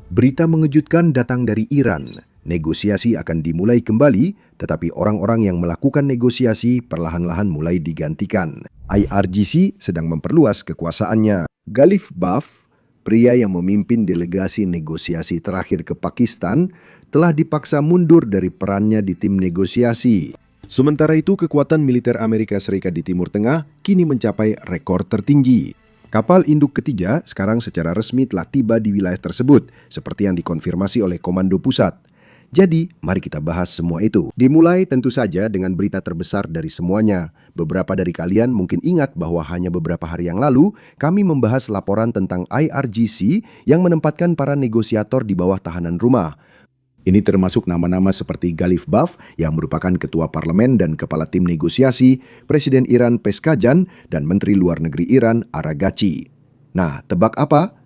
Berita mengejutkan datang dari Iran. Negosiasi akan dimulai kembali, tetapi orang-orang yang melakukan negosiasi perlahan-lahan mulai digantikan. IRGC sedang memperluas kekuasaannya. Galif Baf, pria yang memimpin delegasi negosiasi terakhir ke Pakistan, telah dipaksa mundur dari perannya di tim negosiasi. Sementara itu, kekuatan militer Amerika Serikat di Timur Tengah kini mencapai rekor tertinggi. Kapal induk ketiga sekarang secara resmi telah tiba di wilayah tersebut, seperti yang dikonfirmasi oleh Komando Pusat. Jadi, mari kita bahas semua itu. Dimulai tentu saja dengan berita terbesar dari semuanya. Beberapa dari kalian mungkin ingat bahwa hanya beberapa hari yang lalu, kami membahas laporan tentang IRGC yang menempatkan para negosiator di bawah tahanan rumah. Ini termasuk nama-nama seperti Galif Baf yang merupakan Ketua Parlemen dan Kepala Tim Negosiasi, Presiden Iran Pezeshkian, dan Menteri Luar Negeri Iran Araghchi. Nah, tebak apa?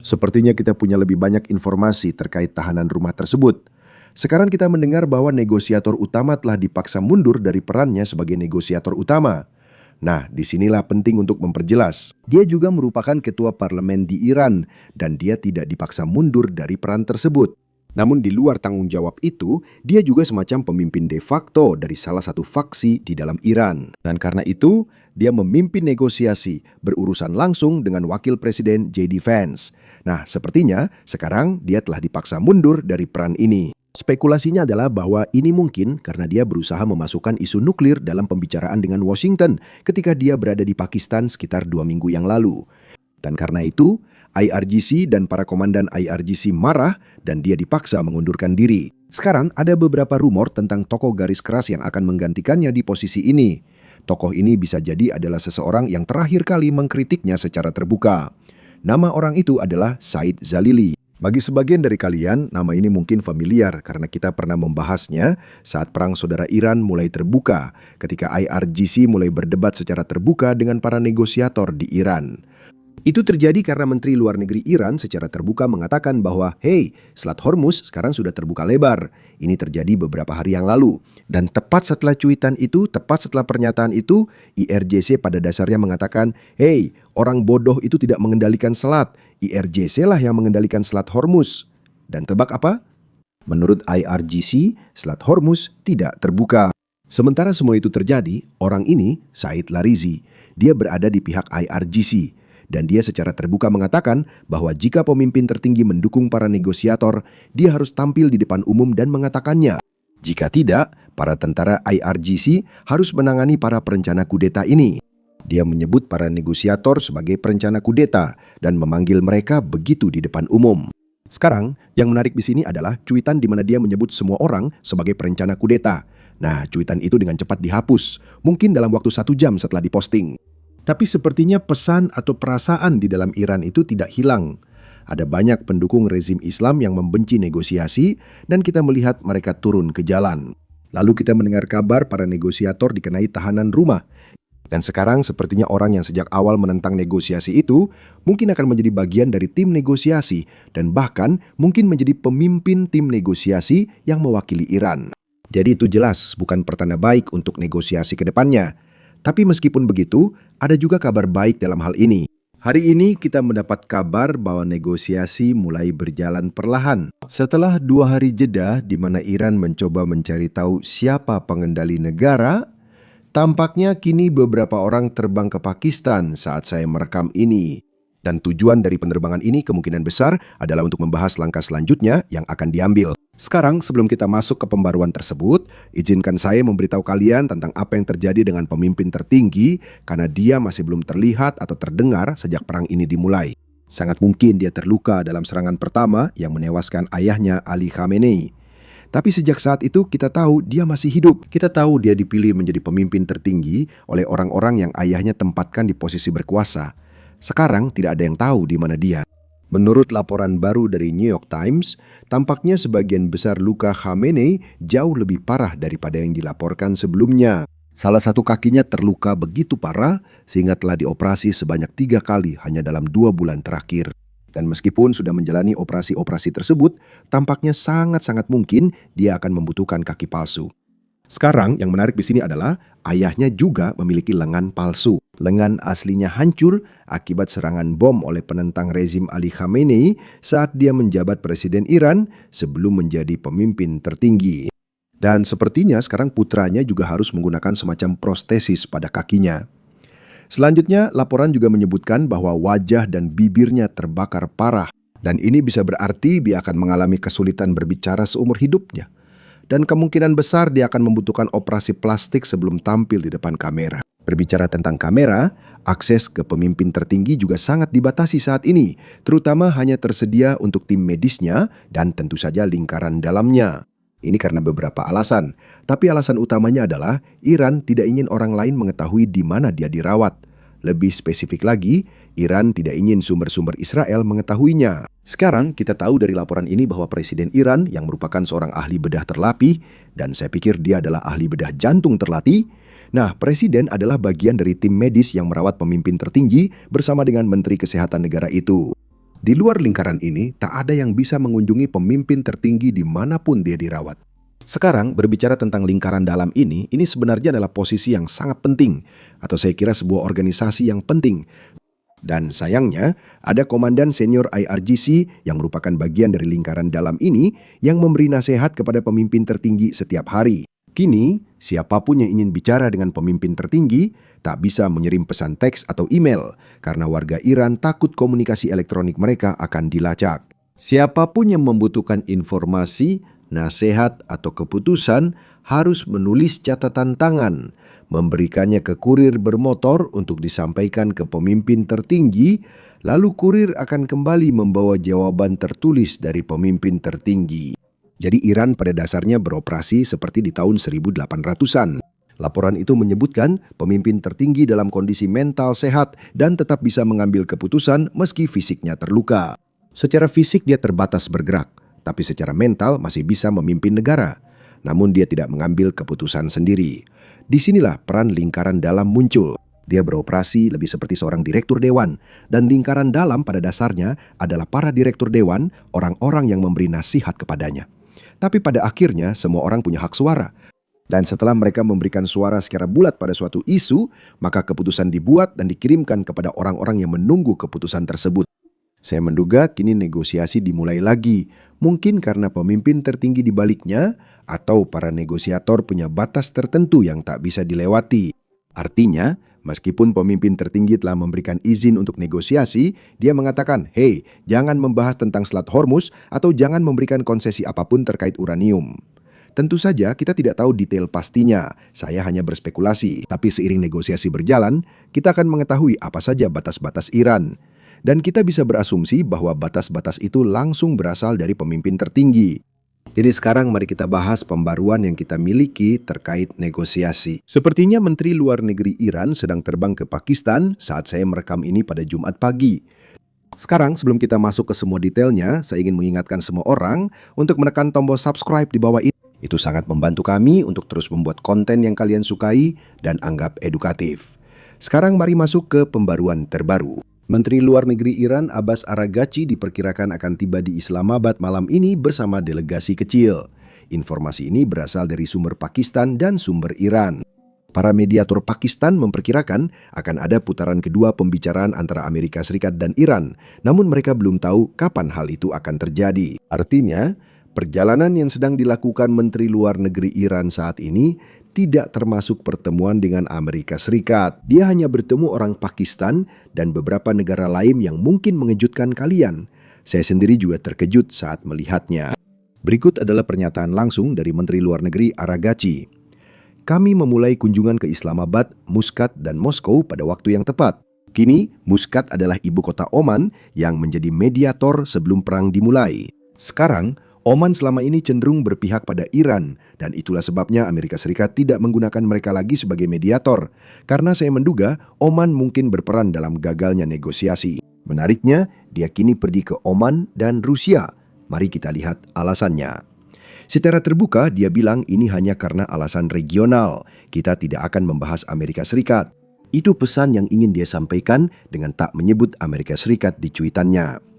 Sepertinya kita punya lebih banyak informasi terkait tahanan rumah tersebut. Sekarang kita mendengar bahwa negosiator utama telah dipaksa mundur dari perannya sebagai negosiator utama. Nah, disinilah penting untuk memperjelas. Dia juga merupakan Ketua Parlemen di Iran, dan dia tidak dipaksa mundur dari peran tersebut. Namun di luar tanggung jawab itu, dia juga semacam pemimpin de facto dari salah satu faksi di dalam Iran. Dan karena itu, dia memimpin negosiasi berurusan langsung dengan Wakil Presiden J.D. Vance. Nah, sepertinya sekarang dia telah dipaksa mundur dari peran ini. Spekulasinya adalah bahwa ini mungkin karena dia berusaha memasukkan isu nuklir dalam pembicaraan dengan Washington ketika dia berada di Pakistan sekitar 2 minggu yang lalu. Dan karena itu, IRGC dan para komandan IRGC marah dan dia dipaksa mengundurkan diri. Sekarang ada beberapa rumor tentang tokoh garis keras yang akan menggantikannya di posisi ini. Tokoh ini bisa jadi adalah seseorang yang terakhir kali mengkritiknya secara terbuka. Nama orang itu adalah Said Zalili. Bagi sebagian dari kalian, nama ini mungkin familiar karena kita pernah membahasnya saat Perang Saudara Iran mulai terbuka, ketika IRGC mulai berdebat secara terbuka dengan para negosiator di Iran. Itu terjadi karena Menteri Luar Negeri Iran secara terbuka mengatakan bahwa, "Hey, Selat Hormuz sekarang sudah terbuka lebar." Ini terjadi beberapa hari yang lalu. Dan tepat setelah cuitan itu, tepat setelah pernyataan itu, IRGC pada dasarnya mengatakan, "Hey, orang bodoh itu tidak mengendalikan selat. IRGC lah yang mengendalikan Selat Hormuz." Dan tebak apa? Menurut IRGC, Selat Hormuz tidak terbuka. Sementara semua itu terjadi, orang ini, Said Larizi, dia berada di pihak IRGC. Dan dia secara terbuka mengatakan bahwa jika pemimpin tertinggi mendukung para negosiator, dia harus tampil di depan umum dan mengatakannya. Jika tidak, para tentara IRGC harus menangani para perencana kudeta ini. Dia menyebut para negosiator sebagai perencana kudeta dan memanggil mereka begitu di depan umum. Sekarang, yang menarik di sini adalah cuitan di mana dia menyebut semua orang sebagai perencana kudeta. Nah, cuitan itu dengan cepat dihapus, mungkin dalam waktu 1 jam setelah diposting. Tapi sepertinya pesan atau perasaan di dalam Iran itu tidak hilang. Ada banyak pendukung rezim Islam yang membenci negosiasi dan kita melihat mereka turun ke jalan. Lalu kita mendengar kabar para negosiator dikenai tahanan rumah. Dan sekarang sepertinya orang yang sejak awal menentang negosiasi itu mungkin akan menjadi bagian dari tim negosiasi dan bahkan mungkin menjadi pemimpin tim negosiasi yang mewakili Iran. Jadi itu jelas bukan pertanda baik untuk negosiasi ke depannya. Tapi meskipun begitu, ada juga kabar baik dalam hal ini. Hari ini kita mendapat kabar bahwa negosiasi mulai berjalan perlahan. Setelah 2 hari jeda di mana Iran mencoba mencari tahu siapa pengendali negara, tampaknya kini beberapa orang terbang ke Pakistan saat saya merekam ini. Dan tujuan dari penerbangan ini kemungkinan besar adalah untuk membahas langkah selanjutnya yang akan diambil. Sekarang sebelum kita masuk ke pembaruan tersebut, izinkan saya memberitahu kalian tentang apa yang terjadi dengan pemimpin tertinggi karena dia masih belum terlihat atau terdengar sejak perang ini dimulai. Sangat mungkin dia terluka dalam serangan pertama yang menewaskan ayahnya Ali Khamenei. Tapi sejak saat itu kita tahu dia masih hidup. Kita tahu dia dipilih menjadi pemimpin tertinggi oleh orang-orang yang ayahnya tempatkan di posisi berkuasa. Sekarang tidak ada yang tahu di mana dia. Menurut laporan baru dari New York Times, tampaknya sebagian besar luka Khamenei jauh lebih parah daripada yang dilaporkan sebelumnya. Salah satu kakinya terluka begitu parah sehingga telah dioperasi sebanyak 3 kali hanya dalam 2 bulan terakhir. Dan meskipun sudah menjalani operasi-operasi tersebut, tampaknya sangat-sangat mungkin dia akan membutuhkan kaki palsu. Sekarang yang menarik di sini adalah Ayahnya juga memiliki lengan palsu. Lengan aslinya hancur akibat serangan bom oleh penentang rezim Ali Khamenei saat dia menjabat presiden Iran sebelum menjadi pemimpin tertinggi. Dan sepertinya sekarang putranya juga harus menggunakan semacam prostesis pada kakinya. Selanjutnya, laporan juga menyebutkan bahwa wajah dan bibirnya terbakar parah. Dan ini bisa berarti dia akan mengalami kesulitan berbicara seumur hidupnya. Dan kemungkinan besar dia akan membutuhkan operasi plastik sebelum tampil di depan kamera. Berbicara tentang kamera, akses ke pemimpin tertinggi juga sangat dibatasi saat ini, terutama hanya tersedia untuk tim medisnya dan tentu saja lingkaran dalamnya. Ini karena beberapa alasan, tapi alasan utamanya adalah Iran tidak ingin orang lain mengetahui di mana dia dirawat. Lebih spesifik lagi, Iran tidak ingin sumber-sumber Israel mengetahuinya. Sekarang kita tahu dari laporan ini bahwa Presiden Iran yang merupakan seorang ahli bedah terlatih, dan saya pikir dia adalah ahli bedah jantung terlatih. Nah, Presiden adalah bagian dari tim medis yang merawat pemimpin tertinggi bersama dengan Menteri Kesehatan negara itu. Di luar lingkaran ini, tak ada yang bisa mengunjungi pemimpin tertinggi dimanapun dia dirawat. Sekarang berbicara tentang lingkaran dalam ini sebenarnya adalah posisi yang sangat penting, atau saya kira sebuah organisasi yang penting. Dan sayangnya, ada komandan senior IRGC yang merupakan bagian dari lingkaran dalam ini yang memberi nasihat kepada pemimpin tertinggi setiap hari. Kini, siapapun yang ingin bicara dengan pemimpin tertinggi tak bisa mengirim pesan teks atau email karena warga Iran takut komunikasi elektronik mereka akan dilacak. Siapapun yang membutuhkan informasi, nasihat, atau keputusan harus menulis catatan tangan, memberikannya ke kurir bermotor untuk disampaikan ke pemimpin tertinggi, lalu kurir akan kembali membawa jawaban tertulis dari pemimpin tertinggi. Jadi Iran pada dasarnya beroperasi seperti di tahun 1800-an. Laporan itu menyebutkan pemimpin tertinggi dalam kondisi mental sehat dan tetap bisa mengambil keputusan meski fisiknya terluka. Secara fisik dia terbatas bergerak, tapi secara mental masih bisa memimpin negara. Namun dia tidak mengambil keputusan sendiri. Disinilah peran lingkaran dalam muncul. Dia beroperasi lebih seperti seorang direktur dewan. Dan lingkaran dalam pada dasarnya adalah para direktur dewan, orang-orang yang memberi nasihat kepadanya. Tapi pada akhirnya semua orang punya hak suara. Dan setelah mereka memberikan suara secara bulat pada suatu isu, maka keputusan dibuat dan dikirimkan kepada orang-orang yang menunggu keputusan tersebut. Saya menduga kini negosiasi dimulai lagi, mungkin karena pemimpin tertinggi di baliknya atau para negosiator punya batas tertentu yang tak bisa dilewati. Artinya, meskipun pemimpin tertinggi telah memberikan izin untuk negosiasi, dia mengatakan, "Hei, jangan membahas tentang Selat Hormuz atau jangan memberikan konsesi apapun terkait uranium." Tentu saja kita tidak tahu detail pastinya, saya hanya berspekulasi. Tapi seiring negosiasi berjalan, kita akan mengetahui apa saja batas-batas Iran. Dan kita bisa berasumsi bahwa batas-batas itu langsung berasal dari pemimpin tertinggi. Jadi sekarang mari kita bahas pembaruan yang kita miliki terkait negosiasi. Sepertinya Menteri Luar Negeri Iran sedang terbang ke Pakistan saat saya merekam ini pada Jumat pagi. Sekarang sebelum kita masuk ke semua detailnya, saya ingin mengingatkan semua orang untuk menekan tombol subscribe di bawah ini. Itu sangat membantu kami untuk terus membuat konten yang kalian sukai dan anggap edukatif. Sekarang mari masuk ke pembaruan terbaru. Menteri Luar Negeri Iran Abbas Araghchi diperkirakan akan tiba di Islamabad malam ini bersama delegasi kecil. Informasi ini berasal dari sumber Pakistan dan sumber Iran. Para mediator Pakistan memperkirakan akan ada putaran kedua pembicaraan antara Amerika Serikat dan Iran, namun mereka belum tahu kapan hal itu akan terjadi. Artinya, perjalanan yang sedang dilakukan Menteri Luar Negeri Iran saat ini tidak termasuk pertemuan dengan Amerika Serikat. Dia hanya bertemu orang Pakistan dan beberapa negara lain yang mungkin mengejutkan kalian. Saya sendiri juga terkejut saat melihatnya. Berikut adalah pernyataan langsung dari Menteri Luar Negeri Araghchi. Kami memulai kunjungan ke Islamabad, Muscat, dan Moskow pada waktu yang tepat. Kini, Muscat adalah ibu kota Oman yang menjadi mediator sebelum perang dimulai. Sekarang, Oman selama ini cenderung berpihak pada Iran, dan itulah sebabnya Amerika Serikat tidak menggunakan mereka lagi sebagai mediator, karena saya menduga Oman mungkin berperan dalam gagalnya negosiasi. Menariknya, dia kini pergi ke Oman dan Rusia. Mari kita lihat alasannya. Secara terbuka, dia bilang ini hanya karena alasan regional. Kita tidak akan membahas Amerika Serikat. Itu pesan yang ingin dia sampaikan dengan tak menyebut Amerika Serikat di cuitannya.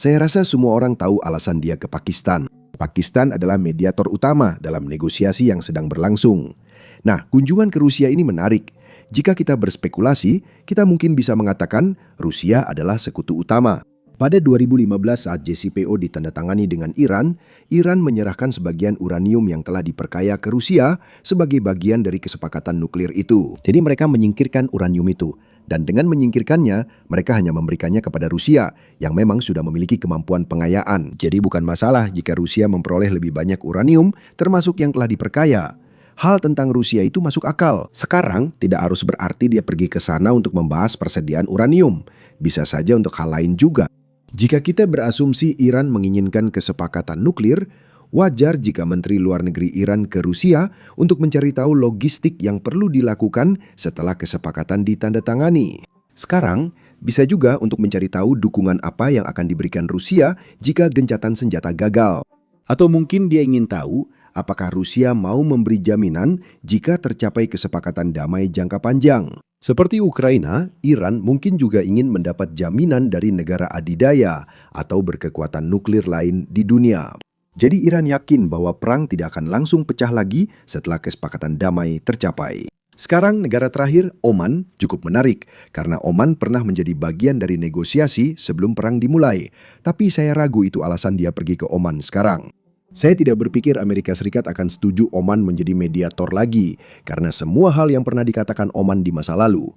Saya rasa semua orang tahu alasan dia ke Pakistan. Pakistan adalah mediator utama dalam negosiasi yang sedang berlangsung. Nah, kunjungan ke Rusia ini menarik. Jika kita berspekulasi, kita mungkin bisa mengatakan Rusia adalah sekutu utama. Pada 2015 saat JCPO ditandatangani dengan Iran, Iran menyerahkan sebagian uranium yang telah diperkaya ke Rusia sebagai bagian dari kesepakatan nuklir itu. Jadi mereka menyingkirkan uranium itu. Dan dengan menyingkirkannya, mereka hanya memberikannya kepada Rusia yang memang sudah memiliki kemampuan pengayaan. Jadi bukan masalah jika Rusia memperoleh lebih banyak uranium termasuk yang telah diperkaya. Hal tentang Rusia itu masuk akal. Sekarang tidak harus berarti dia pergi ke sana untuk membahas persediaan uranium. Bisa saja untuk hal lain juga. Jika kita berasumsi Iran menginginkan kesepakatan nuklir, wajar jika Menteri Luar Negeri Iran ke Rusia untuk mencari tahu logistik yang perlu dilakukan setelah kesepakatan ditandatangani. Sekarang, bisa juga untuk mencari tahu dukungan apa yang akan diberikan Rusia jika gencatan senjata gagal. Atau mungkin dia ingin tahu apakah Rusia mau memberi jaminan jika tercapai kesepakatan damai jangka panjang. Seperti Ukraina, Iran mungkin juga ingin mendapat jaminan dari negara adidaya atau berkekuatan nuklir lain di dunia. Jadi Iran yakin bahwa perang tidak akan langsung pecah lagi setelah kesepakatan damai tercapai. Sekarang negara terakhir, Oman, cukup menarik karena Oman pernah menjadi bagian dari negosiasi sebelum perang dimulai. Tapi saya ragu itu alasan dia pergi ke Oman sekarang. Saya tidak berpikir Amerika Serikat akan setuju Oman menjadi mediator lagi karena semua hal yang pernah dikatakan Oman di masa lalu.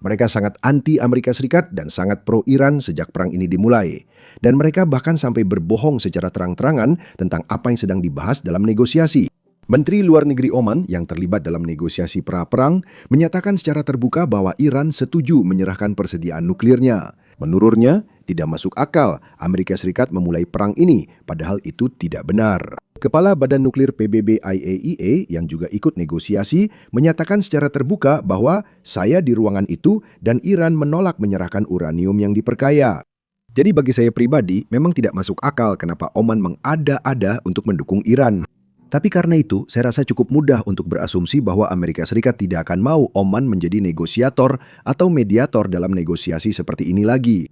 Mereka sangat anti Amerika Serikat dan sangat pro-Iran sejak perang ini dimulai. Dan mereka bahkan sampai berbohong secara terang-terangan tentang apa yang sedang dibahas dalam negosiasi. Menteri Luar Negeri Oman yang terlibat dalam negosiasi pra-perang menyatakan secara terbuka bahwa Iran setuju menyerahkan persediaan nuklirnya. Menurutnya, tidak masuk akal Amerika Serikat memulai perang ini, padahal itu tidak benar. Kepala Badan Nuklir PBB IAEA yang juga ikut negosiasi menyatakan secara terbuka bahwa saya di ruangan itu dan Iran menolak menyerahkan uranium yang diperkaya. Jadi bagi saya pribadi, memang tidak masuk akal kenapa Oman mengada-ada untuk mendukung Iran. Tapi karena itu, saya rasa cukup mudah untuk berasumsi bahwa Amerika Serikat tidak akan mau Oman menjadi negosiator atau mediator dalam negosiasi seperti ini lagi.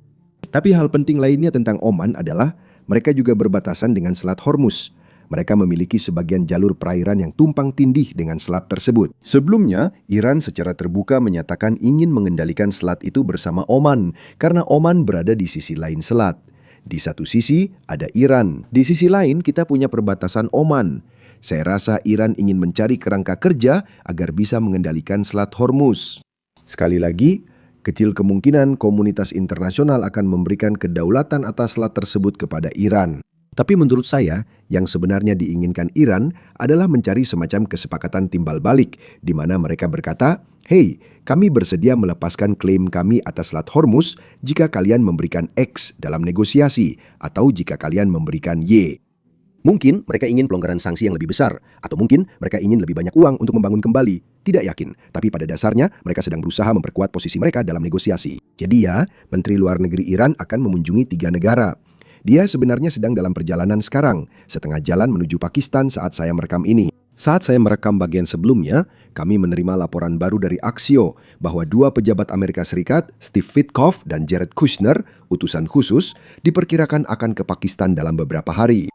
Tapi hal penting lainnya tentang Oman adalah mereka juga berbatasan dengan Selat Hormuz. Mereka memiliki sebagian jalur perairan yang tumpang tindih dengan selat tersebut. Sebelumnya, Iran secara terbuka menyatakan ingin mengendalikan selat itu bersama Oman karena Oman berada di sisi lain selat. Di satu sisi ada Iran, di sisi lain kita punya perbatasan Oman. Saya rasa Iran ingin mencari kerangka kerja agar bisa mengendalikan Selat Hormuz. Sekali lagi, kecil kemungkinan komunitas internasional akan memberikan kedaulatan atas selat tersebut kepada Iran. Tapi menurut saya, yang sebenarnya diinginkan Iran adalah mencari semacam kesepakatan timbal balik, di mana mereka berkata, "Hei, kami bersedia melepaskan klaim kami atas Selat Hormuz jika kalian memberikan X dalam negosiasi, atau jika kalian memberikan Y." Mungkin mereka ingin pelonggaran sanksi yang lebih besar, atau mungkin mereka ingin lebih banyak uang untuk membangun kembali. Tidak yakin, tapi pada dasarnya mereka sedang berusaha memperkuat posisi mereka dalam negosiasi. Jadi ya, Menteri Luar Negeri Iran akan mengunjungi 3 negara. Dia sebenarnya sedang dalam perjalanan sekarang, setengah jalan menuju Pakistan saat saya merekam ini. Saat saya merekam bagian sebelumnya, kami menerima laporan baru dari Axios bahwa 2 pejabat Amerika Serikat, Steve Witkoff dan Jared Kushner, utusan khusus, diperkirakan akan ke Pakistan dalam beberapa hari.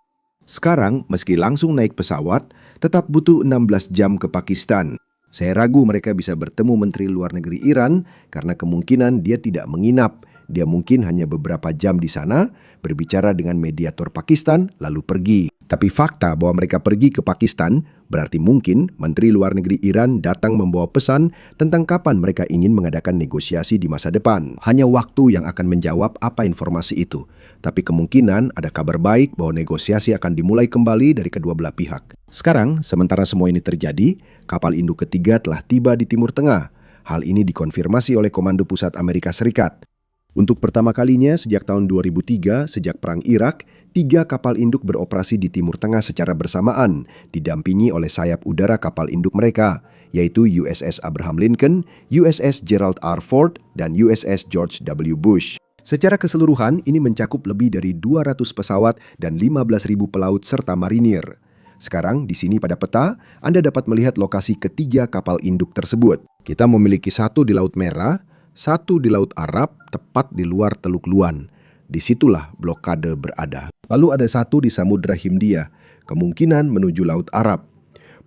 Sekarang, meski langsung naik pesawat, tetap butuh 16 jam ke Pakistan. Saya ragu mereka bisa bertemu Menteri Luar Negeri Iran karena kemungkinan dia tidak menginap. Dia mungkin hanya beberapa jam di sana, berbicara dengan mediator Pakistan, lalu pergi. Tapi fakta bahwa mereka pergi ke Pakistan berarti mungkin Menteri Luar Negeri Iran datang membawa pesan tentang kapan mereka ingin mengadakan negosiasi di masa depan. Hanya waktu yang akan menjawab apa informasi itu. Tapi kemungkinan ada kabar baik bahwa negosiasi akan dimulai kembali dari kedua belah pihak. Sekarang, sementara semua ini terjadi, kapal induk ketiga telah tiba di Timur Tengah. Hal ini dikonfirmasi oleh Komando Pusat Amerika Serikat. Untuk pertama kalinya sejak tahun 2003, sejak Perang Irak, 3 kapal induk beroperasi di Timur Tengah secara bersamaan, didampingi oleh sayap udara kapal induk mereka, yaitu USS Abraham Lincoln, USS Gerald R. Ford, dan USS George W. Bush. Secara keseluruhan, ini mencakup lebih dari 200 pesawat dan 15.000 pelaut serta marinir. Sekarang, di sini pada peta, Anda dapat melihat lokasi ketiga kapal induk tersebut. Kita memiliki 1 di Laut Merah, 1 di Laut Arab, tepat di luar Teluk Luan. Disitulah blokade berada. Lalu ada 1 di Samudra Hindia, kemungkinan menuju Laut Arab.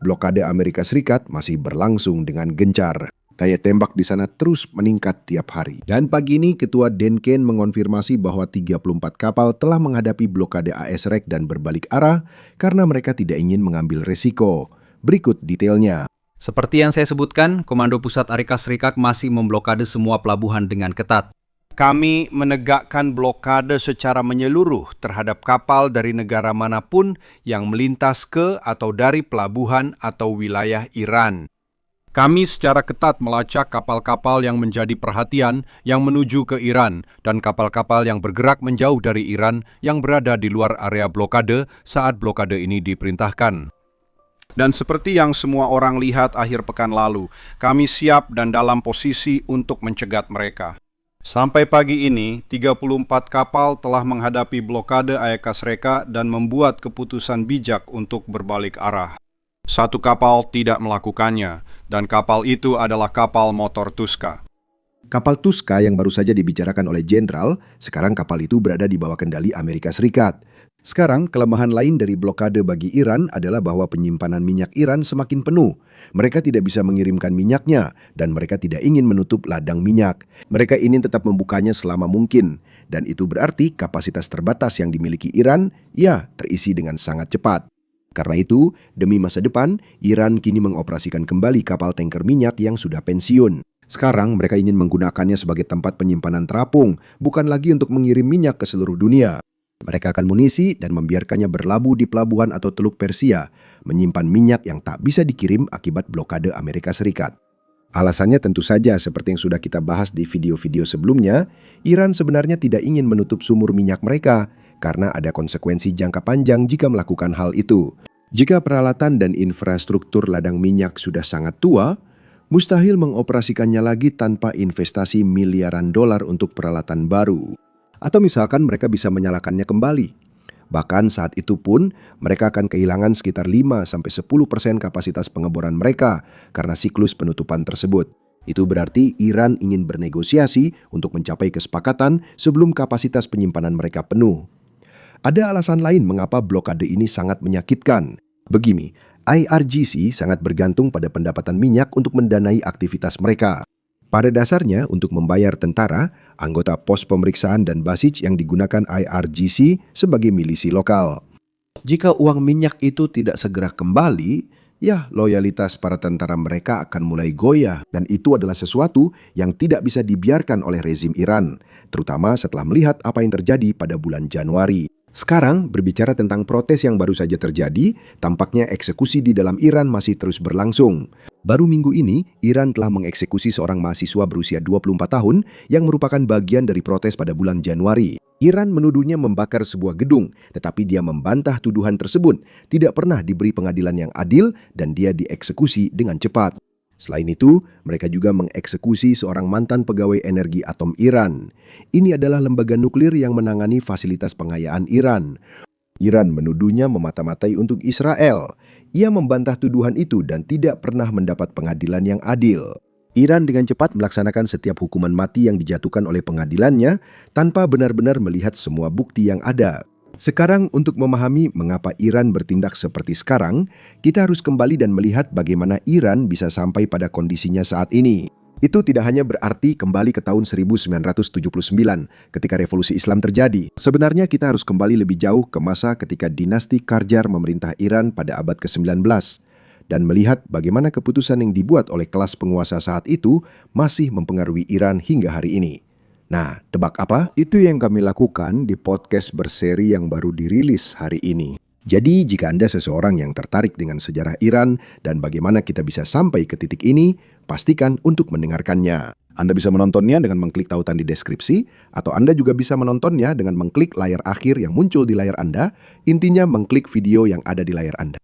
blokade Amerika Serikat masih berlangsung dengan gencar. Daya tembak di sana terus meningkat tiap hari. Dan pagi ini Ketua Denken mengonfirmasi bahwa 34 kapal telah menghadapi blokade AS-REC dan berbalik arah karena mereka tidak ingin mengambil resiko. Berikut detailnya. Seperti yang saya sebutkan, Komando Pusat Amerika Serikat masih memblokade semua pelabuhan dengan ketat. Kami menegakkan blokade secara menyeluruh terhadap kapal dari negara manapun yang melintas ke atau dari pelabuhan atau wilayah Iran. Kami secara ketat melacak kapal-kapal yang menjadi perhatian yang menuju ke Iran dan kapal-kapal yang bergerak menjauh dari Iran yang berada di luar area blokade saat blokade ini diperintahkan. Dan seperti yang semua orang lihat akhir pekan lalu, kami siap dan dalam posisi untuk mencegat mereka. Sampai pagi ini, 34 kapal telah menghadapi blokade Amerika Serikat dan membuat keputusan bijak untuk berbalik arah. Satu kapal tidak melakukannya, dan kapal itu adalah kapal motor Tuska. Kapal Tuska yang baru saja dibicarakan oleh Jenderal, sekarang kapal itu berada di bawah kendali Amerika Serikat. Sekarang, kelemahan lain dari blokade bagi Iran adalah bahwa penyimpanan minyak Iran semakin penuh. Mereka tidak bisa mengirimkan minyaknya, dan mereka tidak ingin menutup ladang minyak. Mereka ingin tetap membukanya selama mungkin, dan itu berarti kapasitas terbatas yang dimiliki Iran, terisi dengan sangat cepat. Karena itu, demi masa depan, Iran kini mengoperasikan kembali kapal tanker minyak yang sudah pensiun. Sekarang mereka ingin menggunakannya sebagai tempat penyimpanan terapung, bukan lagi untuk mengirim minyak ke seluruh dunia. Mereka akan munisi dan membiarkannya berlabuh di pelabuhan atau Teluk Persia, menyimpan minyak yang tak bisa dikirim akibat blokade Amerika Serikat. Alasannya tentu saja seperti yang sudah kita bahas di video-video sebelumnya, Iran sebenarnya tidak ingin menutup sumur minyak mereka, karena ada konsekuensi jangka panjang jika melakukan hal itu. Jika peralatan dan infrastruktur ladang minyak sudah sangat tua, mustahil mengoperasikannya lagi tanpa investasi miliaran dolar untuk peralatan baru. Atau misalkan mereka bisa menyalakannya kembali. Bahkan saat itu pun, mereka akan kehilangan sekitar 5-10% kapasitas pengeboran mereka karena siklus penutupan tersebut. Itu berarti Iran ingin bernegosiasi untuk mencapai kesepakatan sebelum kapasitas penyimpanan mereka penuh. Ada alasan lain mengapa blokade ini sangat menyakitkan. Begini, IRGC sangat bergantung pada pendapatan minyak untuk mendanai aktivitas mereka. Pada dasarnya, untuk membayar tentara, anggota pos pemeriksaan dan basij yang digunakan IRGC sebagai milisi lokal. Jika uang minyak itu tidak segera kembali, loyalitas para tentara mereka akan mulai goyah. Dan itu adalah sesuatu yang tidak bisa dibiarkan oleh rezim Iran, terutama setelah melihat apa yang terjadi pada bulan Januari. Sekarang, berbicara tentang protes yang baru saja terjadi, tampaknya eksekusi di dalam Iran masih terus berlangsung. Baru minggu ini, Iran telah mengeksekusi seorang mahasiswa berusia 24 tahun yang merupakan bagian dari protes pada bulan Januari. Iran menuduhnya membakar sebuah gedung, tetapi dia membantah tuduhan tersebut, tidak pernah diberi pengadilan yang adil, dan dia dieksekusi dengan cepat. Selain itu, mereka juga mengeksekusi seorang mantan pegawai energi atom Iran. Ini adalah lembaga nuklir yang menangani fasilitas pengayaan Iran. Iran menuduhnya memata-matai untuk Israel. Ia membantah tuduhan itu dan tidak pernah mendapat pengadilan yang adil. Iran dengan cepat melaksanakan setiap hukuman mati yang dijatuhkan oleh pengadilannya tanpa benar-benar melihat semua bukti yang ada. Sekarang untuk memahami mengapa Iran bertindak seperti sekarang, kita harus kembali dan melihat bagaimana Iran bisa sampai pada kondisinya saat ini. Itu tidak hanya berarti kembali ke tahun 1979 ketika revolusi Islam terjadi. Sebenarnya kita harus kembali lebih jauh ke masa ketika dinasti Qajar memerintah Iran pada abad ke-19 dan melihat bagaimana keputusan yang dibuat oleh kelas penguasa saat itu masih mempengaruhi Iran hingga hari ini. Nah, tebak apa? Itu yang kami lakukan di podcast berseri yang baru dirilis hari ini. Jadi, jika Anda seseorang yang tertarik dengan sejarah Iran dan bagaimana kita bisa sampai ke titik ini, pastikan untuk mendengarkannya. Anda bisa menontonnya dengan mengklik tautan di deskripsi, atau Anda juga bisa menontonnya dengan mengklik layar akhir yang muncul di layar Anda, intinya mengklik video yang ada di layar Anda.